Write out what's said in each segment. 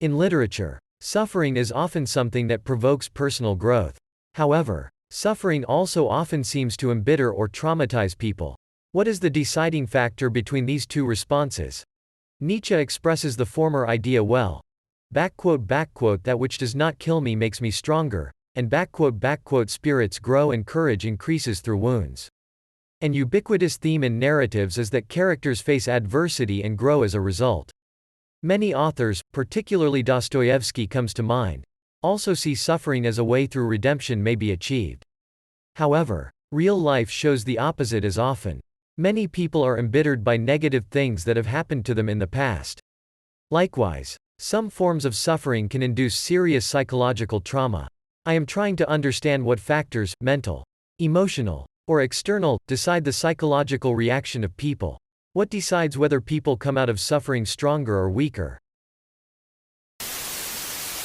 In literature, suffering is often something that provokes personal growth. However, suffering also often seems to embitter or traumatize people. What is the deciding factor between these two responses? Nietzsche expresses the former idea well. "That which does not kill me makes me stronger, and spirits grow and courage increases through wounds." An ubiquitous theme in narratives is that characters face adversity and grow as a result. Many authors, particularly Dostoevsky comes to mind, also see suffering as a way through redemption may be achieved. However, real life shows the opposite as often. Many people are embittered by negative things that have happened to them in the past. Likewise, some forms of suffering can induce serious psychological trauma. I am trying to understand what factors, mental, emotional, or external, decide the psychological reaction of people. What decides whether people come out of suffering stronger or weaker?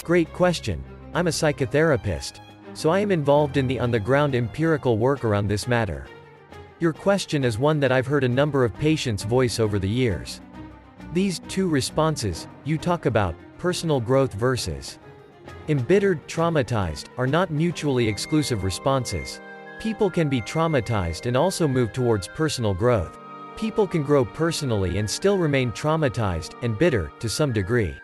Great question. I'm a psychotherapist, so I am involved in the on-the-ground empirical work around this matter. Your question is one that I've heard a number of patients voice over the years. These two responses you talk about, personal growth versus embittered, traumatized, are not mutually exclusive responses. People can be traumatized and also move towards personal growth. People can grow personally and still remain traumatized and bitter to some degree.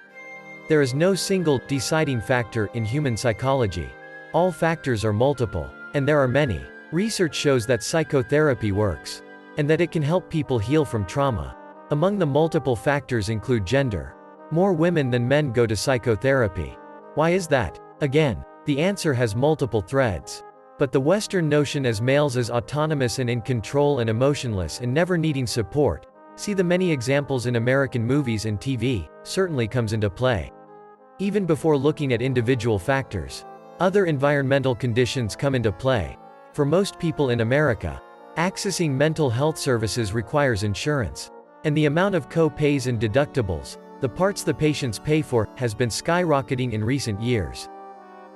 There is no single deciding factor in human psychology. All factors are multiple, and there are many. Research shows that psychotherapy works, and that it can help people heal from trauma. Among the multiple factors include gender. More women than men go to psychotherapy. Why is that? Again, the answer has multiple threads. But the Western notion as males as autonomous and in control and emotionless and never needing support, see the many examples in American movies and TV, certainly comes into play. Even before looking at individual factors, other environmental conditions come into play. For most people in America, accessing mental health services requires insurance. And the amount of co-pays and deductibles, the parts the patients pay for, has been skyrocketing in recent years.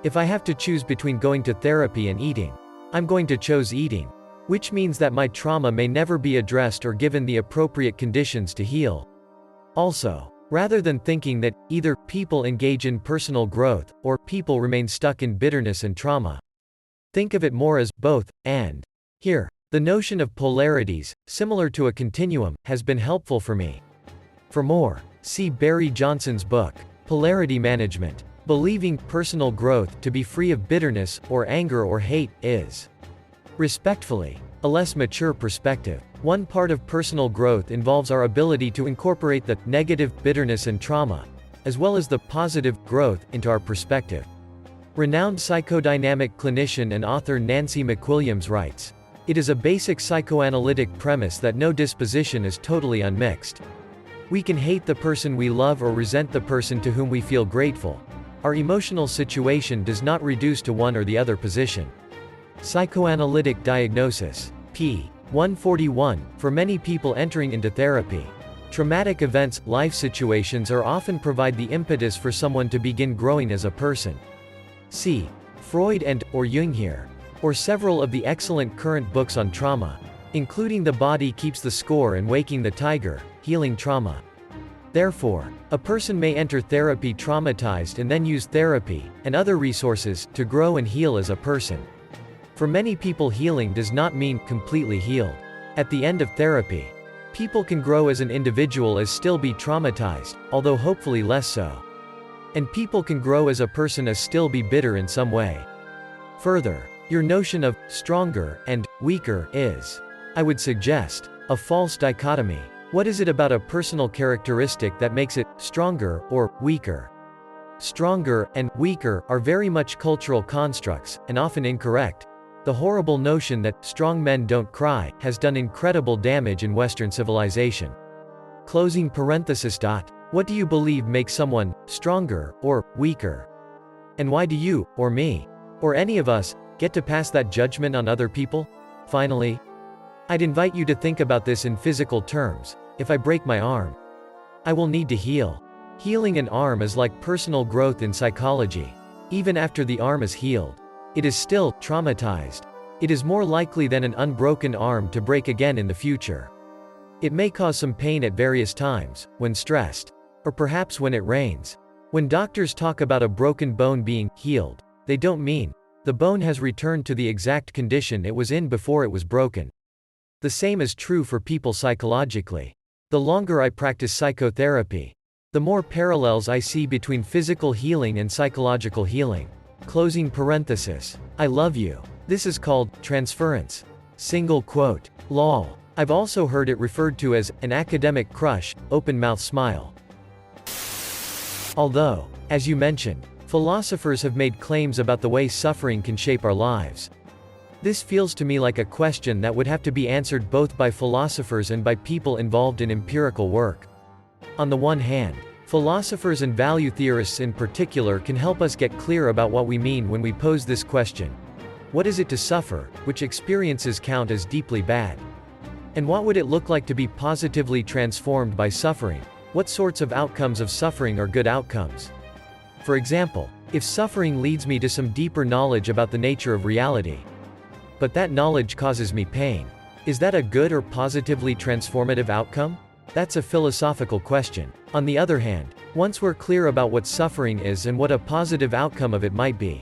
If I have to choose between going to therapy and eating, I'm going to choose eating, which means that my trauma may never be addressed or given the appropriate conditions to heal. Also, rather than thinking that either people engage in personal growth or people remain stuck in bitterness and trauma, think of it more as both and. Here, the notion of polarities, similar to a continuum, has been helpful for me. For more, see Barry Johnson's book, Polarity Management. Believing personal growth to be free of bitterness or anger or hate is, respectfully, a less mature perspective. One part of personal growth involves our ability to incorporate the negative bitterness and trauma, as well as the positive growth, into our perspective. Renowned psychodynamic clinician and author Nancy McWilliams writes, "It is a basic psychoanalytic premise that no disposition is totally unmixed. We can hate the person we love or resent the person to whom we feel grateful. Our emotional situation does not reduce to one or the other position." Psychoanalytic Diagnosis. p. 141. For many people entering into therapy, traumatic events, life situations often provide the impetus for someone to begin growing as a person. See Freud or Jung here, or several of the excellent current books on trauma, including The Body Keeps the Score and Waking the Tiger, Healing Trauma. Therefore, a person may enter therapy traumatized and then use therapy, and other resources, to grow and heal as a person. For many people, healing does not mean completely healed. At the end of therapy, people can grow as an individual as still be traumatized, although hopefully less so. And people can grow as a person as still be bitter in some way. Further, your notion of stronger and weaker is, I would suggest, a false dichotomy. What is it about a personal characteristic that makes it stronger or weaker? Stronger and weaker are very much cultural constructs, and often incorrect. The horrible notion that strong men don't cry has done incredible damage in Western civilization. Closing parenthesis. What do you believe makes someone stronger or weaker? And why do you, or me, or any of us, get to pass that judgment on other people? Finally, I'd invite you to think about this in physical terms. If I break my arm, I will need to heal. Healing an arm is like personal growth in psychology. Even after the arm is healed, it is still traumatized. It is more likely than an unbroken arm to break again in the future. It may cause some pain at various times, when stressed, or perhaps when it rains. When doctors talk about a broken bone being healed, they don't mean the bone has returned to the exact condition it was in before it was broken. The same is true for people psychologically. The longer I practice psychotherapy, the more parallels I see between physical healing and psychological healing. Closing parenthesis. I love you. This is called transference. Single quote. Lol. I've also heard it referred to as an academic crush, open mouth smile. Although, as you mentioned, philosophers have made claims about the way suffering can shape our lives. This feels to me like a question that would have to be answered both by philosophers and by people involved in empirical work. On the one hand, philosophers and value theorists in particular can help us get clear about what we mean when we pose this question. What is it to suffer, which experiences count as deeply bad? And what would it look like to be positively transformed by suffering? What sorts of outcomes of suffering are good outcomes? For example, if suffering leads me to some deeper knowledge about the nature of reality, but that knowledge causes me pain, is that a good or positively transformative outcome? That's a philosophical question. On the other hand, once we're clear about what suffering is and what a positive outcome of it might be,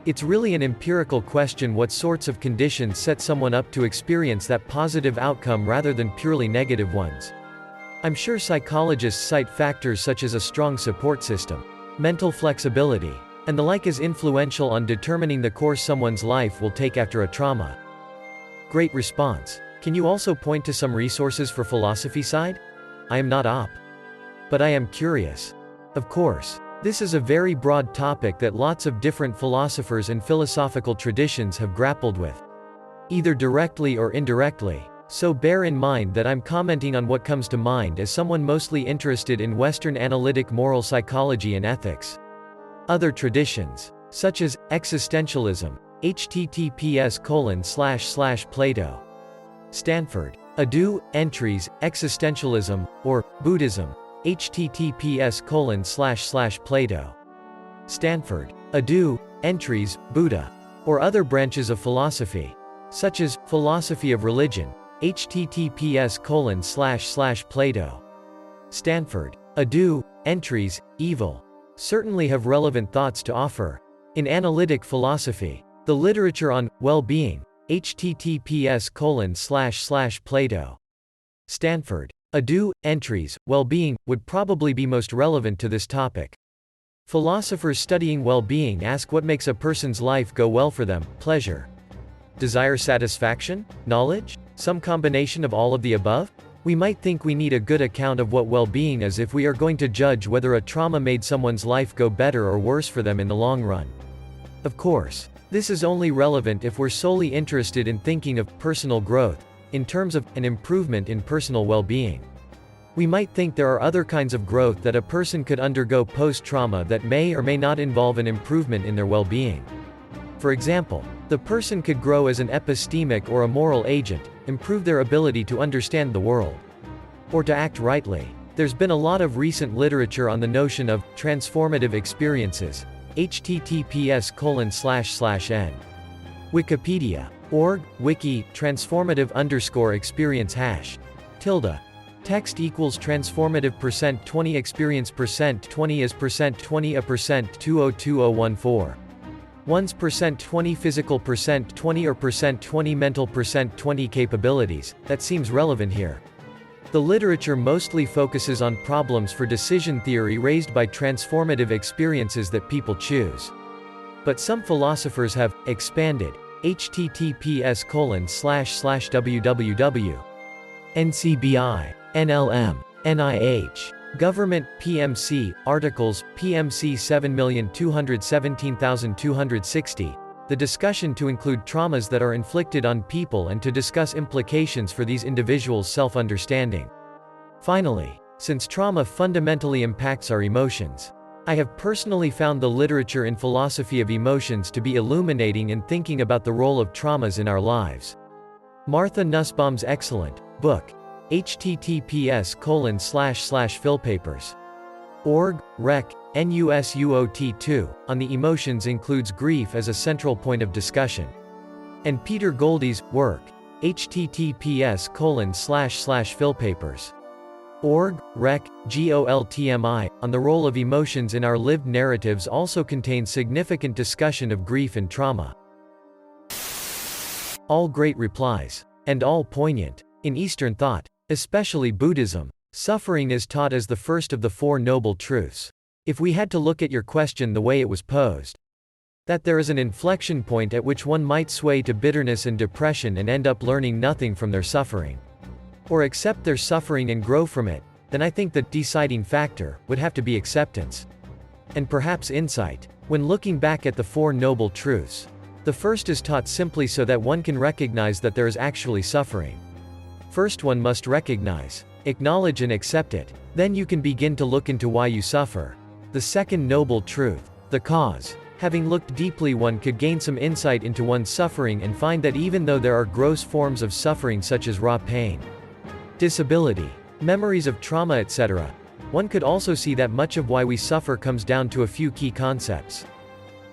it's really an empirical question what sorts of conditions set someone up to experience that positive outcome rather than purely negative ones. I'm sure psychologists cite factors such as a strong support system, mental flexibility, and the like as influential on determining the course someone's life will take after a trauma. Great response. Can you also point to some resources for philosophy side? I am not op. But I am curious. Of course, this is a very broad topic that lots of different philosophers and philosophical traditions have grappled with, either directly or indirectly, so bear in mind that I'm commenting on what comes to mind as someone mostly interested in Western analytic moral psychology and ethics. Other traditions, such as existentialism, https://Plato. Stanford. Adu, entries, existentialism, or Buddhism, https://Plato. Stanford. Adu, entries, Buddha. Or other branches of philosophy, such as philosophy of religion, https://Plato. Stanford. Adu, entries, evil. Certainly have relevant thoughts to offer. In analytic philosophy, the literature on well-being, https://Plato. Stanford. Adu, entries, well-being, would probably be most relevant to this topic. Philosophers studying well-being ask what makes a person's life go well for them: pleasure, desire, satisfaction, knowledge, some combination of all of the above? We might think we need a good account of what well-being is if we are going to judge whether a trauma made someone's life go better or worse for them in the long run. Of course, this is only relevant if we're solely interested in thinking of personal growth in terms of an improvement in personal well-being. We might think there are other kinds of growth that a person could undergo post-trauma that may or may not involve an improvement in their well-being. For example, the person could grow as an epistemic or a moral agent, improve their ability to understand the world, or to act rightly. There's been a lot of recent literature on the notion of transformative experiences, https://n. Wikipedia.org, wiki, transformative_experience #. Text equals transformative %20 experience %20 is %20 a %202014. One's %20 physical %20 or %20 mental %20 capabilities. That seems relevant here. The literature mostly focuses on problems for decision theory raised by transformative experiences that people choose. But some philosophers have expanded https://www. NCBI, NLM, NIH, Government, PMC, Articles, PMC 7217260, the discussion to include traumas that are inflicted on people and to discuss implications for these individuals' self-understanding. Finally, since trauma fundamentally impacts our emotions, I have personally found the literature in philosophy of emotions to be illuminating in thinking about the role of traumas in our lives. Martha Nussbaum's excellent book, https://philpapers.org, rec, NUSUOT2, on the emotions includes grief as a central point of discussion. And Peter Goldie's work, https://philpapers.org. Org, Rec, GOLTMI, on the role of emotions in our lived narratives also contains significant discussion of grief and trauma. All great replies. And all poignant. In Eastern thought, especially Buddhism, suffering is taught as the first of the Four Noble Truths. If we had to look at your question the way it was posed, that there is an inflection point at which one might sway to bitterness and depression and end up learning nothing from their suffering, or accept their suffering and grow from it, then I think the deciding factor would have to be acceptance. And perhaps insight. When looking back at the Four Noble Truths, the first is taught simply so that one can recognize that there is actually suffering. First one must recognize, acknowledge and accept it, then you can begin to look into why you suffer. The second noble truth, the cause. Having looked deeply, one could gain some insight into one's suffering and find that even though there are gross forms of suffering such as raw pain, disability, memories of trauma, etc., one could also see that much of why we suffer comes down to a few key concepts.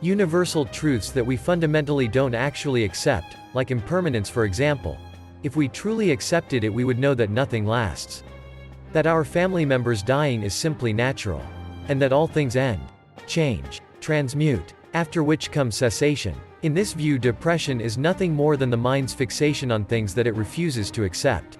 Universal truths that we fundamentally don't actually accept, like impermanence for example. If we truly accepted it, we would know that nothing lasts. That our family members dying is simply natural. And that all things end, change, transmute, after which comes cessation. In this view, depression is nothing more than the mind's fixation on things that it refuses to accept.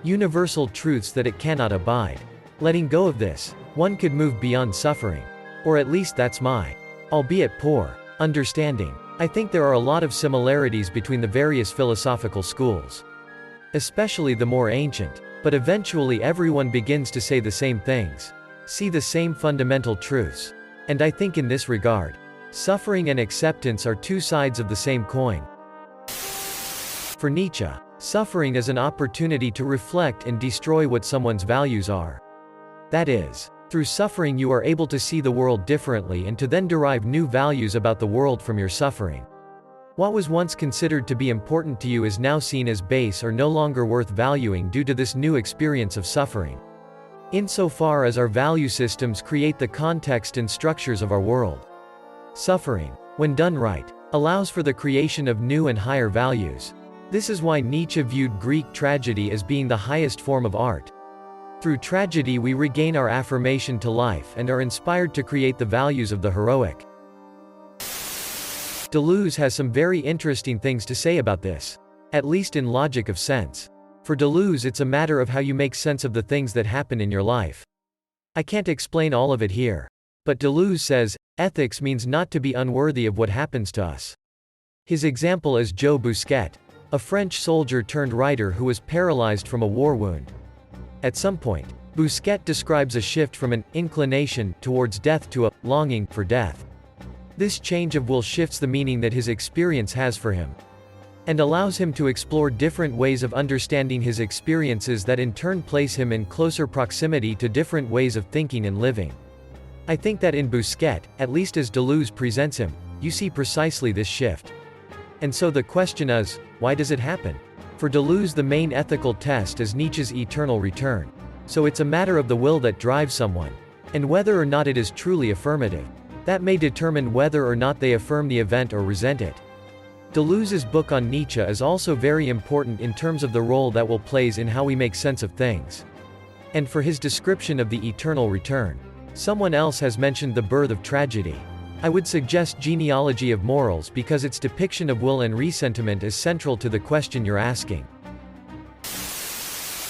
Universal truths that it cannot abide. Letting go of this, one could move beyond suffering. Or at least that's my, albeit poor, understanding. I think there are a lot of similarities between the various philosophical schools, especially the more ancient, but eventually everyone begins to say the same things, see the same fundamental truths. And I think in this regard, suffering and acceptance are two sides of the same coin. For Nietzsche, suffering is an opportunity to reflect and destroy what someone's values are. That is, through suffering you are able to see the world differently and to then derive new values about the world from your suffering. What was once considered to be important to you is now seen as base or no longer worth valuing due to this new experience of suffering. Insofar as our value systems create the context and structures of our world. Suffering, when done right, allows for the creation of new and higher values. This is why Nietzsche viewed Greek tragedy as being the highest form of art. Through tragedy we regain our affirmation to life and are inspired to create the values of the heroic. Deleuze has some very interesting things to say about this. At least in logic of sense. For Deleuze it's a matter of how you make sense of the things that happen in your life. I can't explain all of it here. But Deleuze says, ethics means not to be unworthy of what happens to us. His example is Joe Bousquet, a French soldier turned writer who was paralyzed from a war wound. At some point, Bousquet describes a shift from an inclination towards death to a longing for death. This change of will shifts the meaning that his experience has for him, and allows him to explore different ways of understanding his experiences that in turn place him in closer proximity to different ways of thinking and living. I think that in Bousquet, at least as Deleuze presents him, you see precisely this shift. And so the question is, why does it happen? For Deleuze the main ethical test is Nietzsche's eternal return. So it's a matter of the will that drives someone, and whether or not it is truly affirmative. That may determine whether or not they affirm the event or resent it. Deleuze's book on Nietzsche is also very important in terms of the role that will plays in how we make sense of things. And for his description of the eternal return, someone else has mentioned the birth of tragedy. I would suggest Genealogy of Morals because its depiction of will and resentiment is central to the question you're asking.